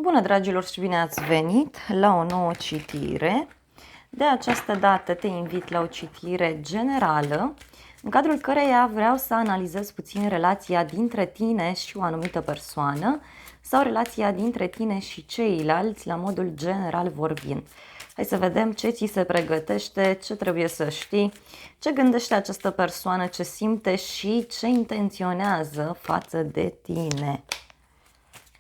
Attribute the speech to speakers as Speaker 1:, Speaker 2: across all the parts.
Speaker 1: Bună, dragilor, și bine ați venit la o nouă citire. De această dată te invit la o citire generală, în cadrul căreia vreau să analizez puțin relația dintre tine și o anumită persoană sau relația dintre tine și ceilalți la modul general vorbind. Hai să vedem ce ți se pregătește, ce trebuie să știi, ce gândește această persoană, ce simte și ce intenționează față de tine.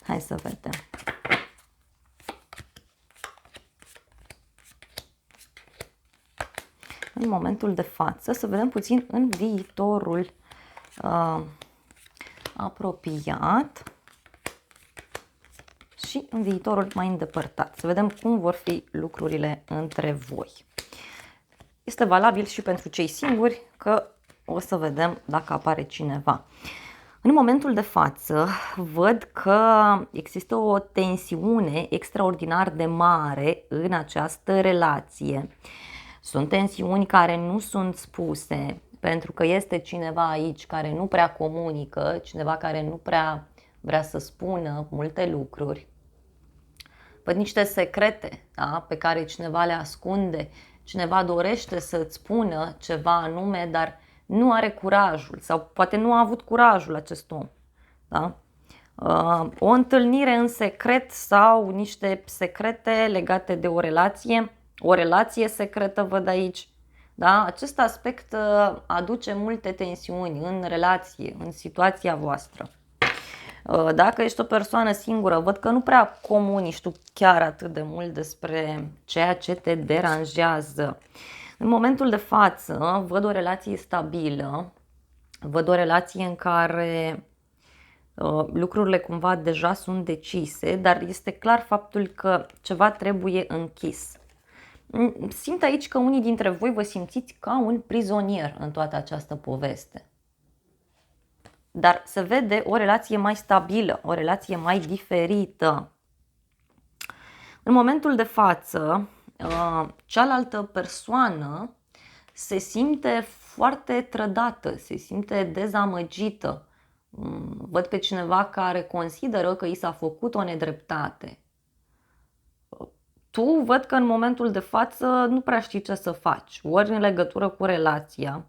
Speaker 1: Hai să vedem. În momentul de față, să vedem puțin în viitorul apropiat și în viitorul mai îndepărtat. Să vedem cum vor fi lucrurile între voi. Este valabil și pentru cei singuri, că o să vedem dacă apare cineva. În momentul de față văd că există o tensiune extraordinar de mare în această relație. Sunt tensiuni care nu sunt spuse, pentru că este cineva aici care nu prea comunică, cineva care nu prea vrea să spună multe lucruri. Văd niște secrete, da, pe care cineva le ascunde, cineva dorește să-ți spună ceva anume, dar nu are curajul sau poate nu a avut curajul acest om. Da? O întâlnire în secret sau niște secrete legate de o relație secretă văd aici. Da? Acest aspect aduce multe tensiuni în relație, în situația voastră. Dacă ești o persoană singură, văd că nu prea comunici tu chiar atât de mult despre ceea ce te deranjează. În momentul de față văd o relație stabilă, văd o relație în care lucrurile cumva deja sunt decise, dar este clar faptul că ceva trebuie închis. Simt aici că unii dintre voi vă simțiți ca un prizonier în toată această poveste. Dar se vede o relație mai stabilă, o relație mai diferită. În momentul de față, cealaltă persoană se simte foarte trădată, se simte dezamăgită. Văd pe cineva care consideră că i s-a făcut o nedreptate. Tu văd că în momentul de față nu prea știi ce să faci, ori în legătură cu relația,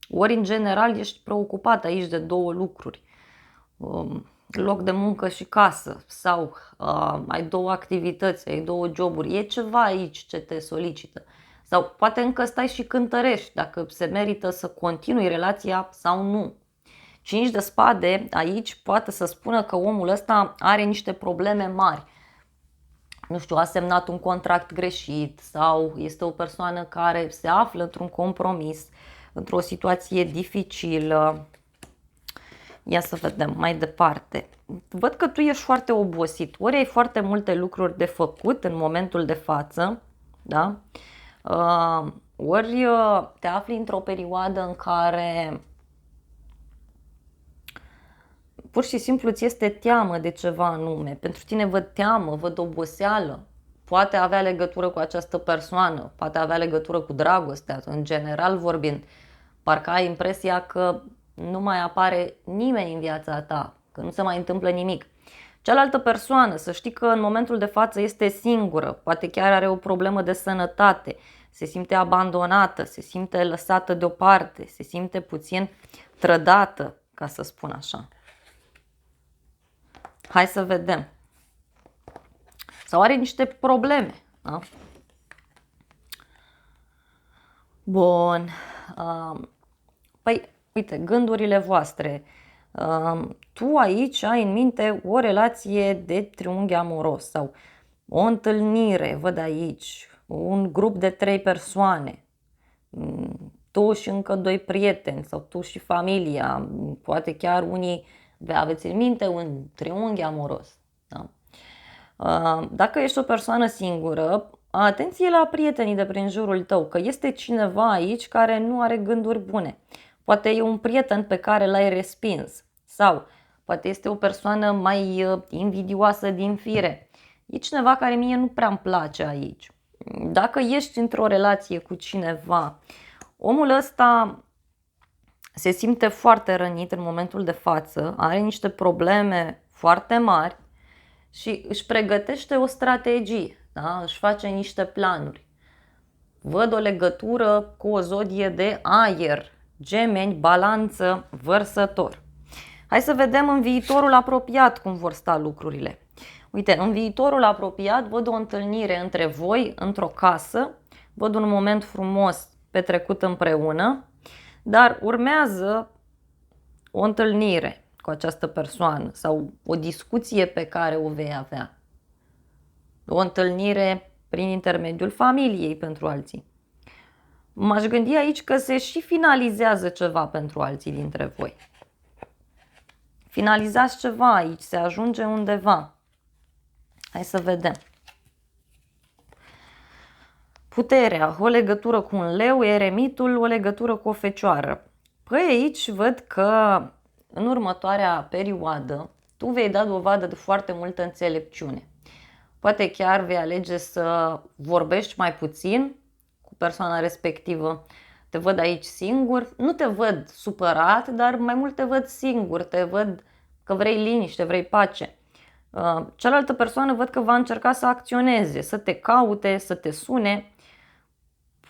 Speaker 1: ori în general ești preocupat aici de două lucruri, loc de muncă și casă, sau ai două activități, ai două joburi, e ceva aici ce te solicită. Sau poate încă stai și cântărești dacă se merită să continui relația sau nu. 5 de spade aici poate să spună că omul ăsta are niște probleme mari. Nu știu, a semnat un contract greșit sau este o persoană care se află într-un compromis, într-o situație dificilă. Ia să vedem mai departe. Văd că tu ești foarte obosit, ori ai foarte multe lucruri de făcut în momentul de față, da? Ori te afli într-o perioadă în care pur și simplu ți este teamă de ceva anume. Pentru tine văd teamă, văd oboseală. Poate avea legătură cu această persoană, poate avea legătură cu dragostea, în general vorbind. Parcă ai impresia că nu mai apare nimeni în viața ta, că nu se mai întâmplă nimic. Cealaltă persoană, să știi că în momentul de față este singură, poate chiar are o problemă de sănătate, se simte abandonată, se simte lăsată deoparte, se simte puțin trădată, ca să spun așa. Hai să vedem. Sau are niște probleme. Da? Bun. Păi, uite, gândurile voastre. Tu aici ai în minte o relație de triunghi amoros sau o întâlnire, văd aici, un grup de 3 persoane. Tu și încă 2 prieteni sau tu și familia, poate chiar unii aveți în minte un triunghi amoros. Da? Dacă ești o persoană singură, atenție la prietenii de prin jurul tău, că este cineva aici care nu are gânduri bune. Poate e un prieten pe care l-ai respins sau poate este o persoană mai invidioasă din fire. E cineva care mie nu prea îmi place aici. Dacă ești într-o relație cu cineva, omul ăsta se simte foarte rănit în momentul de față, are niște probleme foarte mari și își pregătește o strategie, da? Își face niște planuri. Văd o legătură cu o zodie de aer, Gemeni, Balanță, Vărsător. Hai să vedem în viitorul apropiat cum vor sta lucrurile. Uite, în viitorul apropiat văd o întâlnire între voi într-o casă, văd un moment frumos petrecut împreună, dar urmează o întâlnire cu această persoană sau o discuție pe care o vei avea. O întâlnire prin intermediul familiei pentru alții. M-aș gândi aici că se și finalizează ceva pentru alții dintre voi. Finalizați ceva aici, se ajunge undeva. Hai să vedem. Puterea, o legătură cu un leu, eremitul, o legătură cu o fecioară. Păi aici văd că în următoarea perioadă tu vei da dovadă de foarte multă înțelepciune. Poate chiar vei alege să vorbești mai puțin cu persoana respectivă. Te văd aici singur, nu te văd supărat, dar mai mult te văd singur, te văd că vrei liniște, vrei pace. Cealaltă persoană văd că va încerca să acționeze, să te caute, să te sune.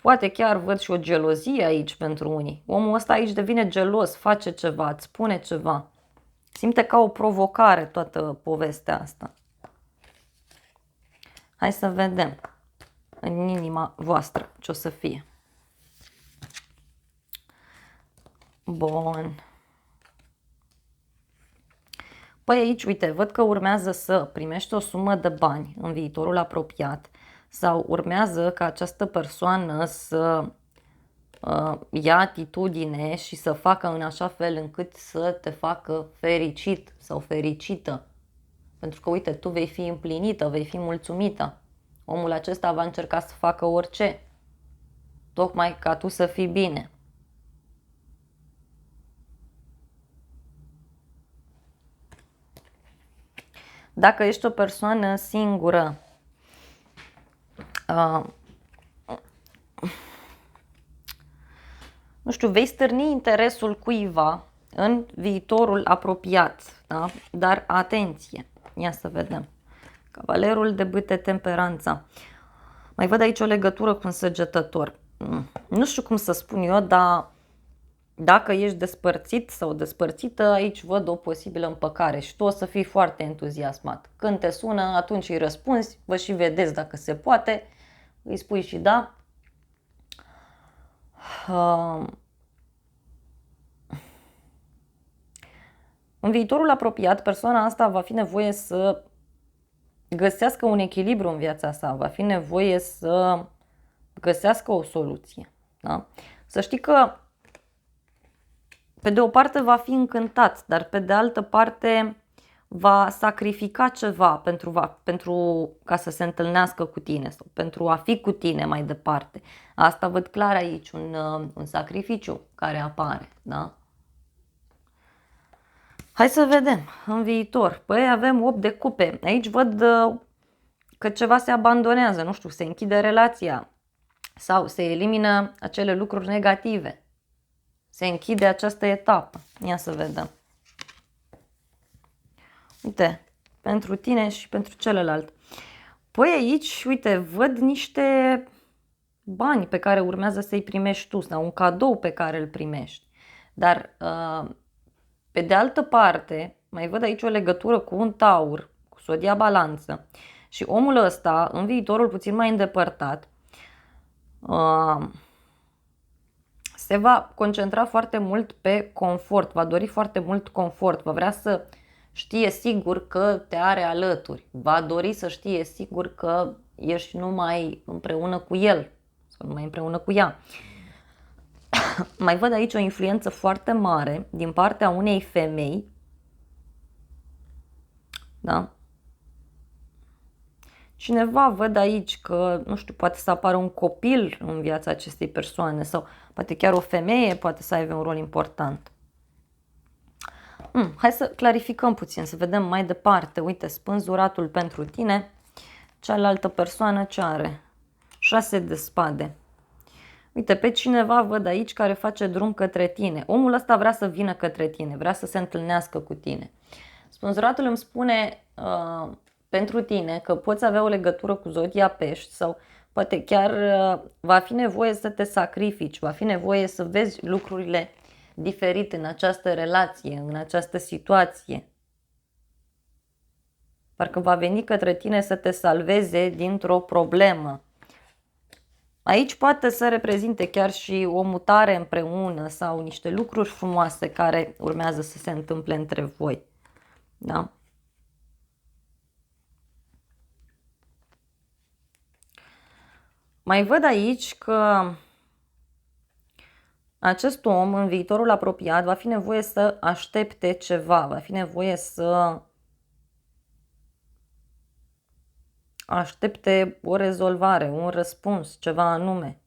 Speaker 1: Poate chiar văd și o gelozie aici pentru unii. Omul ăsta aici devine gelos, face ceva, îți spune ceva. Simte ca o provocare toată povestea asta. Hai să vedem în inima voastră ce o să fie. Bun. Păi aici, uite, văd că urmează să primești o sumă de bani în viitorul apropiat sau urmează ca această persoană să ia atitudine și să facă în așa fel încât să te facă fericit sau fericită. Pentru că, uite, tu vei fi împlinită, vei fi mulțumită. Omul acesta va încerca să facă orice, tocmai ca tu să fii bine. Dacă ești o persoană singură, nu știu, vei stârni interesul cuiva în viitorul apropiat, da? Dar atenție, ia să vedem. Cavalerul de bâte, temperanța. Mai văd aici o legătură cu un săgetător. Nu știu cum să spun eu, dar dacă ești despărțit sau despărțită, aici văd o posibilă împăcare și tu o să fii foarte entuziasmat. Când te sună, atunci îi răspunzi, vă și vedeți dacă se poate, îi spui și da. În viitorul apropiat, persoana asta va fi nevoie să găsească un echilibru în viața sa, va fi nevoie să găsească o soluție. Da? Să știi că pe de o parte va fi încântat, dar pe de altă parte va sacrifica ceva pentru ca să se întâlnească cu tine sau pentru a fi cu tine mai departe. Asta văd clar aici, un sacrificiu care apare. Da? Hai să vedem în viitor. Păi avem 8 de cupe. Aici văd că ceva se abandonează, nu știu, se închide relația sau se elimină acele lucruri negative. Se închide această etapă. Ia să vedem. Uite, pentru tine și pentru celălalt. Păi aici, uite, văd niște bani pe care urmează să-i primești tu sau un cadou pe care îl primești. Dar pe de altă parte, mai văd aici o legătură cu un taur, cu sodia balanță. Și omul ăsta, în viitorul puțin mai îndepărtat, se va concentra foarte mult pe confort, va dori foarte mult confort, va vrea să știe sigur că te are alături, va dori să știe sigur că ești numai împreună cu el sau numai împreună cu ea. Mai văd aici o influență foarte mare din partea unei femei, da? Cineva văd aici că, nu știu, poate să apară un copil în viața acestei persoane sau poate chiar o femeie poate să aibă un rol important. Hai să clarificăm puțin, să vedem mai departe. Uite, spânzuratul pentru tine, cealaltă persoană ce are? 6 de spade. Uite, pe cineva văd aici care face drum către tine. Omul ăsta vrea să vină către tine, vrea să se întâlnească cu tine. Spânzuratul îmi spune pentru tine că poți avea o legătură cu zodia pești sau poate chiar va fi nevoie să te sacrifici, va fi nevoie să vezi lucrurile diferite în această relație, în această situație. Parcă va veni către tine să te salveze dintr-o problemă. Aici poate să reprezinte chiar și o mutare împreună sau niște lucruri frumoase care urmează să se întâmple între voi. Da? Mai văd aici că acest om în viitorul apropiat va fi nevoie să aștepte ceva, va fi nevoie să aștepte o rezolvare, un răspuns, ceva anume.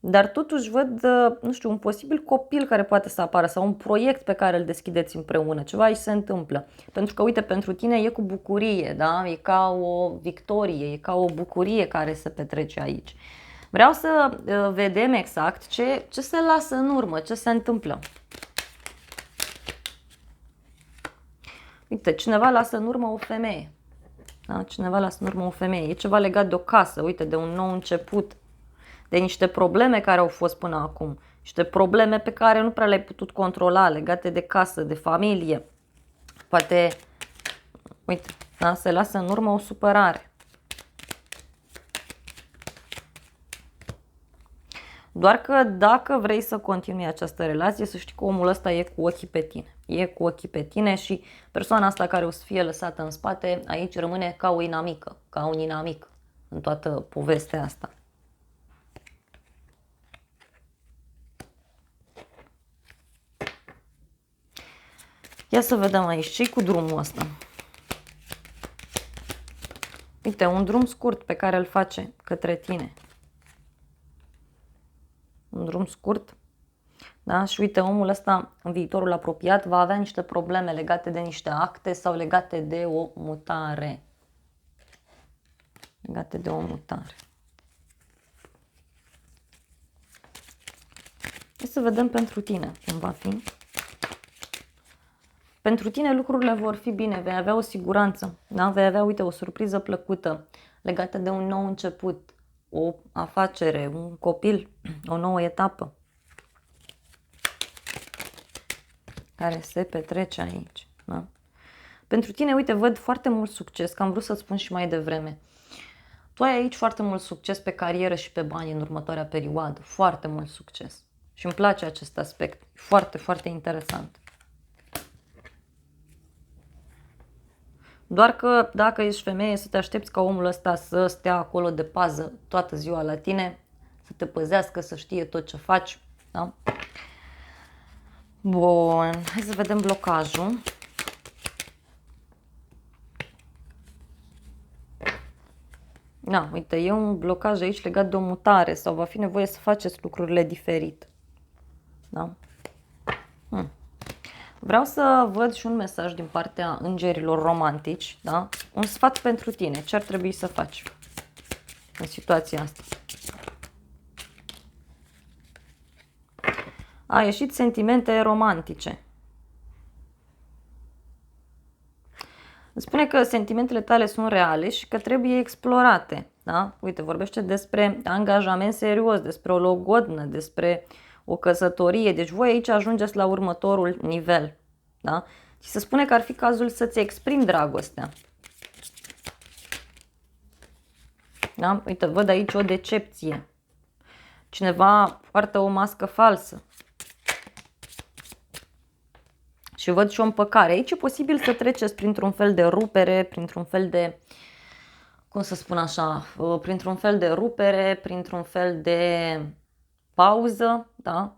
Speaker 1: Dar totuși văd, nu știu, un posibil copil care poate să apară sau un proiect pe care îl deschideți împreună, ceva aici se întâmplă. Pentru că, uite, pentru tine e cu bucurie, da? E ca o victorie, e ca o bucurie care se petrece aici. Vreau să vedem exact ce se lasă în urmă, ce se întâmplă. Uite, cineva lasă în urmă o femeie. Da? Cineva lasă în urmă o femeie. E ceva legat de o casă, uite, de un nou început. De niște probleme care au fost până acum. Niște probleme pe care nu prea le-ai putut controla, legate de casă, de familie. Poate, uite, da? Se lasă în urmă o supărare. Doar că dacă vrei să continui această relație, să știi că omul ăsta e cu ochii pe tine. E cu ochii pe tine și persoana asta care o să fie lăsată în spate, aici rămâne ca o inamică, ca un inamic în toată povestea asta. Ia să vedem aici ce-i cu drumul ăsta. Uite, un drum scurt pe care îl face către tine. Un drum scurt. Da? Și uite, omul ăsta în viitorul apropiat va avea niște probleme legate de niște acte sau legate de o mutare. Legate de o mutare. Hai să vedem pentru tine cum va fi. Pentru tine lucrurile vor fi bine, vei avea o siguranță, da? Vei avea, uite, o surpriză plăcută legată de un nou început, o afacere, un copil, o nouă etapă care se petrece aici. Da? Pentru tine, uite, văd foarte mult succes, că am vrut să spun și mai devreme. Tu ai aici foarte mult succes pe carieră și pe bani în următoarea perioadă, foarte mult succes. Și îmi place acest aspect, foarte, foarte interesant. Doar că dacă ești femeie, să te aștepți ca omul ăsta să stea acolo de pază toată ziua la tine, să te păzească, să știe tot ce faci. Da? Bun, hai să vedem blocajul. Da, uite, e un blocaj aici legat de o mutare sau va fi nevoie să faceți lucrurile diferit. Da? Vreau să văd și un mesaj din partea îngerilor romantici, da? Un sfat pentru tine. Ce ar trebui să faci în situația asta? A ieșit sentimente romantice. Îmi spune că sentimentele tale sunt reale și că trebuie explorate. Da? Uite, vorbește despre angajament serios, despre o logodnă, despre o căsătorie. Deci voi aici ajungeți la următorul nivel. Da? Și se spune că ar fi cazul să-ți exprimi dragostea. Da? Uite, văd aici o decepție. Cineva poartă o mască falsă. Și văd și o împăcare. Aici e posibil să treceți printr-un fel de rupere, printr-un fel de, cum să spun așa, printr-un fel de rupere, printr-un fel de pauză, da?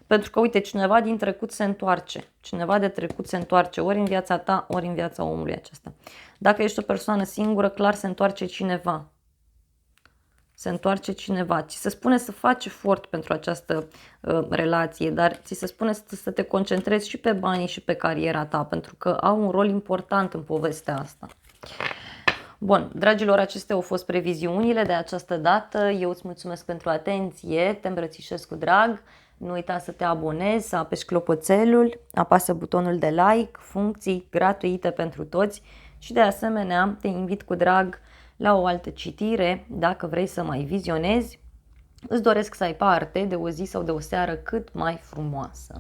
Speaker 1: Pentru că, uite, cineva din trecut se întoarce. Cineva de trecut se întoarce ori în viața ta, ori în viața omului acesta. Dacă ești o persoană singură, clar se întoarce cineva. Se întoarce cineva. Ți se spune să faci efort pentru această relație, dar ți se spune să te concentrezi și pe banii și pe cariera ta, pentru că au un rol important în povestea asta. Bun, dragilor, acestea au fost previziunile de această dată. Eu îți mulțumesc pentru atenție, te îmbrățișez cu drag. Nu uita să te abonezi, să apeși clopoțelul, apasă butonul de like, funcții gratuite pentru toți și de asemenea te invit cu drag la o altă citire dacă vrei să mai vizionezi. Îți doresc să ai parte de o zi sau de o seară cât mai frumoasă.